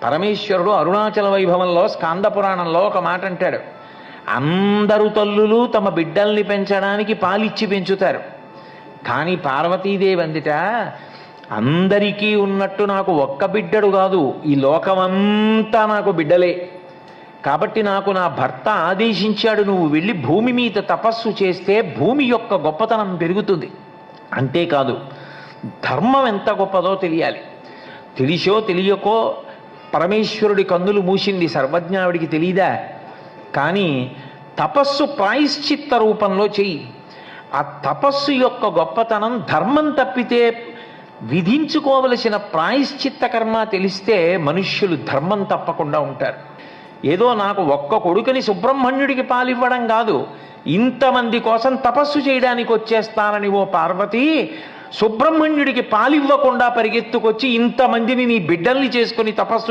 పరమేశ్వరుడు అరుణాచల వైభవంలో స్కాంద పురాణంలో ఒక మాట అంటాడు. అందరు తల్లులు తమ బిడ్డల్ని పెంచడానికి పాలిచ్చి పెంచుతారు, కానీ పార్వతీదేవి అందుట అందరికీ ఉన్నట్టు నాకు ఒక్క బిడ్డడు కాదు, ఈ లోకమంతా నాకు బిడ్డలే. కాబట్టి నాకు నా భర్త ఆదేశించాడు, నువ్వు వెళ్ళి భూమి మీద తపస్సు చేస్తే భూమి యొక్క గొప్పతనం పెరుగుతుంది. అంతేకాదు, ధర్మం ఎంత గొప్పదో తెలియాలి. తెలిసో తెలియకో పరమేశ్వరుడి కన్నులు మూసింది, సర్వజ్ఞావిడికి తెలియదా? కానీ తపస్సు ప్రాయశ్చిత్త రూపంలో చెయ్యి. ఆ తపస్సు యొక్క గొప్పతనం ధర్మం తప్పితే విధించుకోవలసిన ప్రాయశ్చిత్త కర్మ తెలిస్తే మనుష్యులు ధర్మం తప్పకుండా ఉంటారు. ఏదో నాకు ఒక్క కొడుకుని సుబ్రహ్మణ్యుడికి పాలివ్వడం కాదు, ఇంతమంది కోసం తపస్సు చేయడానికి వచ్చేస్తానని ఓ పార్వతి సుబ్రహ్మణ్యుడికి పాలివ్వకుండా పరిగెత్తుకొచ్చి ఇంతమందిని నీ బిడ్డల్ని చేసుకుని తపస్సు